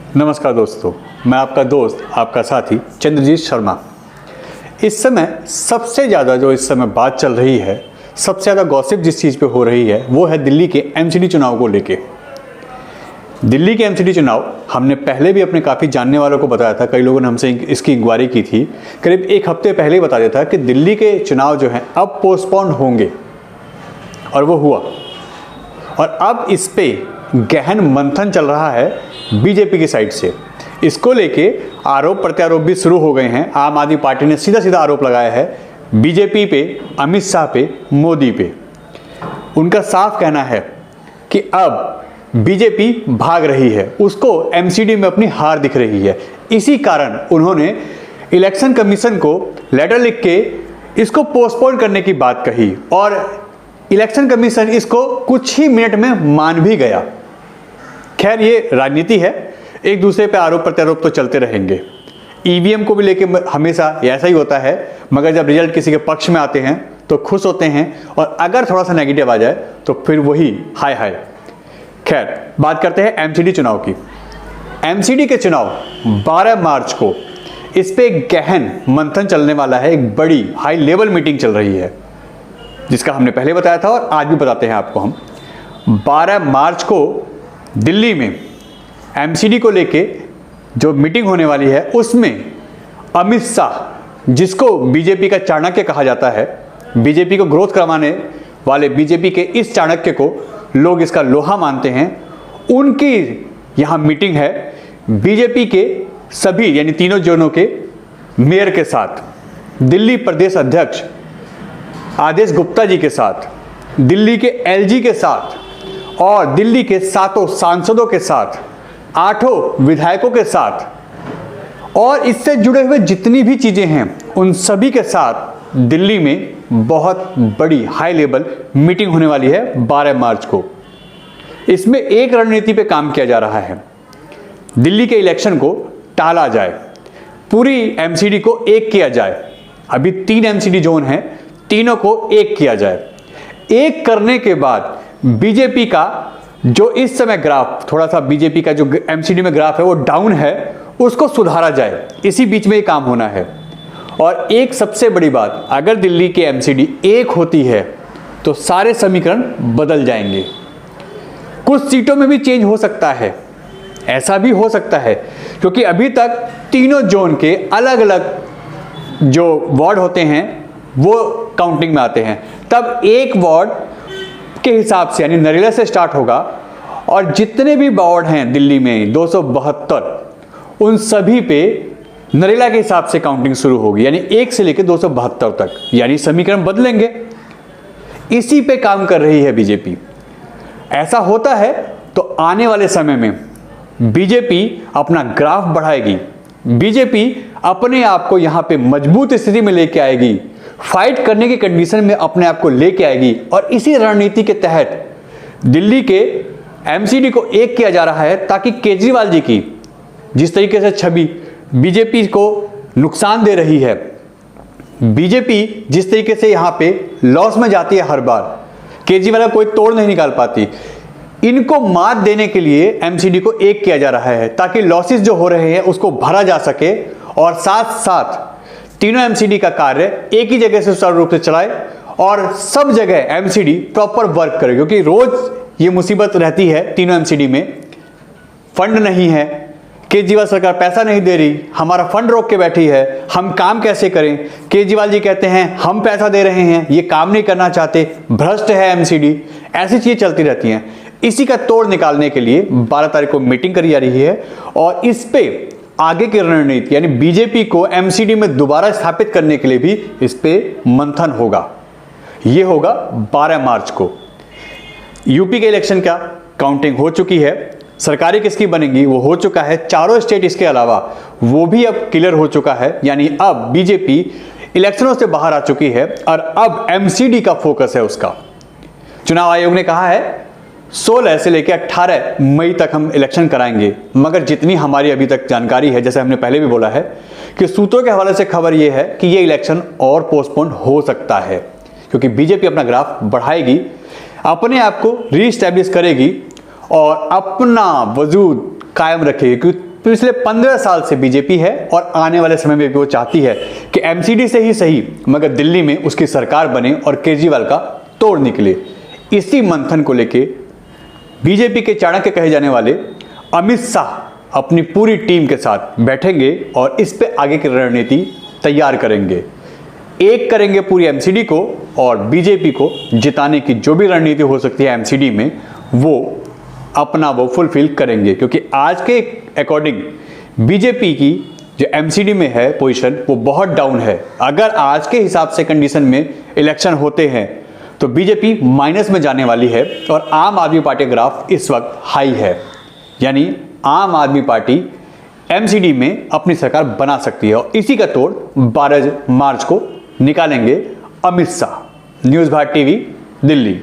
नमस्कार दोस्तों, मैं आपका दोस्त, आपका साथी चंद्रजीत शर्मा। इस समय सबसे ज़्यादा जो इस समय बात चल रही है, सबसे ज़्यादा गॉसिप जिस चीज़ पे हो रही है वो है दिल्ली के एमसीडी चुनाव को लेके। दिल्ली के एमसीडी चुनाव हमने पहले भी अपने काफ़ी जानने वालों को बताया था, कई लोगों ने हमसे इसकी इंक्वायरी की थी। करीब एक हफ्ते पहले ही बता दिया था कि दिल्ली के चुनाव जो हैं अब पोस्टपोन्ड होंगे, और वो हुआ। और अब इस पे गहन मंथन चल रहा है बीजेपी की साइड से। इसको लेके आरोप प्रत्यारोप भी शुरू हो गए हैं। आम आदमी पार्टी ने सीधा सीधा आरोप लगाया है बीजेपी पे, अमित शाह पे, मोदी पे। उनका साफ कहना है कि अब बीजेपी भाग रही है, उसको एमसीडी में अपनी हार दिख रही है। इसी कारण उन्होंने इलेक्शन कमीशन को लेटर लिख के इसको पोस्टपोन करने की बात कही, और इलेक्शन कमीशन इसको कुछ ही मिनट में मान भी गया। खैर, ये राजनीति है, एक दूसरे पे आरोप प्रत्यारोप तो चलते रहेंगे। ईवीएम को भी लेके हमेशा ऐसा ही होता है, मगर जब रिजल्ट किसी के पक्ष में आते हैं तो खुश होते हैं, और अगर थोड़ा सा नेगेटिव आ जाए तो फिर वही हाय हाय। खैर, बात करते हैं एमसीडी चुनाव की। एमसीडी के चुनाव 12 मार्च को, इस पे एक गहन मंथन चलने वाला है। एक बड़ी हाई लेवल मीटिंग चल रही है, जिसका हमने पहले बताया था और आज भी बताते हैं आपको हम। 12 मार्च को दिल्ली में एमसीडी को लेके जो मीटिंग होने वाली है, उसमें अमित शाह, जिसको बीजेपी का चाणक्य कहा जाता है, बीजेपी को ग्रोथ करवाने वाले बीजेपी के इस चाणक्य को लोग इसका लोहा मानते हैं, उनकी यहाँ मीटिंग है बीजेपी के सभी यानी तीनों जोनों के मेयर के साथ, दिल्ली प्रदेश अध्यक्ष आदेश गुप्ता जी के साथ, दिल्ली के एलजी के साथ, और दिल्ली के 7 सांसदों के साथ, 8 विधायकों के साथ, और इससे जुड़े हुए जितनी भी चीजें हैं उन सभी के साथ दिल्ली में बहुत बड़ी हाई लेवल मीटिंग होने वाली है 12 मार्च को। इसमें एक रणनीति पे काम किया जा रहा है, दिल्ली के इलेक्शन को टाला जाए, पूरी एमसीडी को एक किया जाए। अभी 3 एमसीडी जोन हैं, तीनों को एक किया जाए। एक करने के बाद बीजेपी का जो इस समय ग्राफ, थोड़ा सा बीजेपी का जो एमसीडी में ग्राफ है वो डाउन है, उसको सुधारा जाए। इसी बीच में ये काम होना है। और एक सबसे बड़ी बात, अगर दिल्ली की एमसीडी एक होती है तो सारे समीकरण बदल जाएंगे। कुछ सीटों में भी चेंज हो सकता है, ऐसा भी हो सकता है, क्योंकि अभी तक तीनों जोन के अलग अलग जो वार्ड होते हैं वो काउंटिंग में आते हैं। तब एक वार्ड के हिसाब से यानी नरेला से स्टार्ट होगा, और जितने भी वार्ड हैं दिल्ली में 272, उन सभी पे नरेला के हिसाब से काउंटिंग शुरू होगी, यानी 1 से लेकर 272 तक, यानी समीकरण बदलेंगे। इसी पे काम कर रही है बीजेपी। ऐसा होता है तो आने वाले समय में बीजेपी अपना ग्राफ बढ़ाएगी, बीजेपी अपने आप को यहां पे मजबूत स्थिति में लेके आएगी, फाइट करने की कंडीशन में अपने आप को लेके आएगी। और इसी रणनीति के तहत दिल्ली के एमसीडी को एक किया जा रहा है, ताकि केजरीवाल जी की जिस तरीके से छवि बीजेपी को नुकसान दे रही है, बीजेपी जिस तरीके से यहां पे लॉस में जाती है हर बार, केजरीवाल का कोई तोड़ नहीं निकाल पाती, इनको मात देने के लिए एमसीडी को एक किया जा रहा है, ताकि लॉसेस जो हो रहे हैं उसको भरा जा सके, और साथ साथ तीनों एमसीडी का कार्य एक ही जगह से सुचारू रूप से चलाए, और सब जगह एमसीडी प्रॉपर वर्क करे। क्योंकि रोज ये मुसीबत रहती है तीनों एमसीडी में, फंड नहीं है, केजरीवाल सरकार पैसा नहीं दे रही, हमारा फंड रोक के बैठी है, हम काम कैसे करें। केजरीवाल जी कहते हैं हम पैसा दे रहे हैं, ये काम नहीं करना चाहते, भ्रष्ट है एमसीडी, ऐसी चीजें चलती रहती हैं। इसी का तोड़ निकालने के लिए 12 तारीख को मीटिंग करी जा रही है, और इस पे आगे की रणनीति यानी बीजेपी को एमसीडी में दोबारा स्थापित करने के लिए भी इस पे मंथन होगा। यह होगा 12 मार्च को। यूपी के इलेक्शन का काउंटिंग हो चुकी है, सरकारें किसकी बनेंगी वो हो चुका है, चारों स्टेट इसके अलावा वो भी अब क्लियर हो चुका है, यानी अब बीजेपी इलेक्शनों से बाहर आ चुकी है, और अब एमसीडी का फोकस है उसका। चुनाव आयोग ने कहा है 16 से लेकर 18 मई तक हम इलेक्शन कराएंगे, मगर जितनी हमारी अभी तक जानकारी है, जैसे हमने पहले भी बोला है कि सूत्रों के हवाले से खबर यह है कि यह इलेक्शन और पोस्टपोन हो सकता है, क्योंकि बीजेपी अपना ग्राफ बढ़ाएगी, अपने आप को रीस्टैब्लिश करेगी और अपना वजूद कायम रखेगी, क्योंकि पिछले 15 साल से बीजेपी है और आने वाले समय में भी वो चाहती है कि एमसीडी से ही सही मगर दिल्ली में उसकी सरकार बने और केजरीवाल का तोड़ निकले। इसी मंथन को लेके बीजेपी के चाणक्य कहे जाने वाले अमित शाह अपनी पूरी टीम के साथ बैठेंगे और इस पे आगे की रणनीति तैयार करेंगे। एक करेंगे पूरी एमसीडी को और बीजेपी को जिताने की जो भी रणनीति हो सकती है एमसीडी में वो फुलफिल करेंगे, क्योंकि आज के अकॉर्डिंग बीजेपी की जो एमसीडी में है पोजीशन वो बहुत डाउन है। अगर आज के हिसाब से कंडीशन में इलेक्शन होते हैं तो बीजेपी माइनस में जाने वाली है और आम आदमी पार्टी ग्राफ इस वक्त हाई है, यानी आम आदमी पार्टी एमसीडी में अपनी सरकार बना सकती है और इसी का तोड़ 12 मार्च को निकालेंगे अमित शाह। News Bharat TV, Delhi.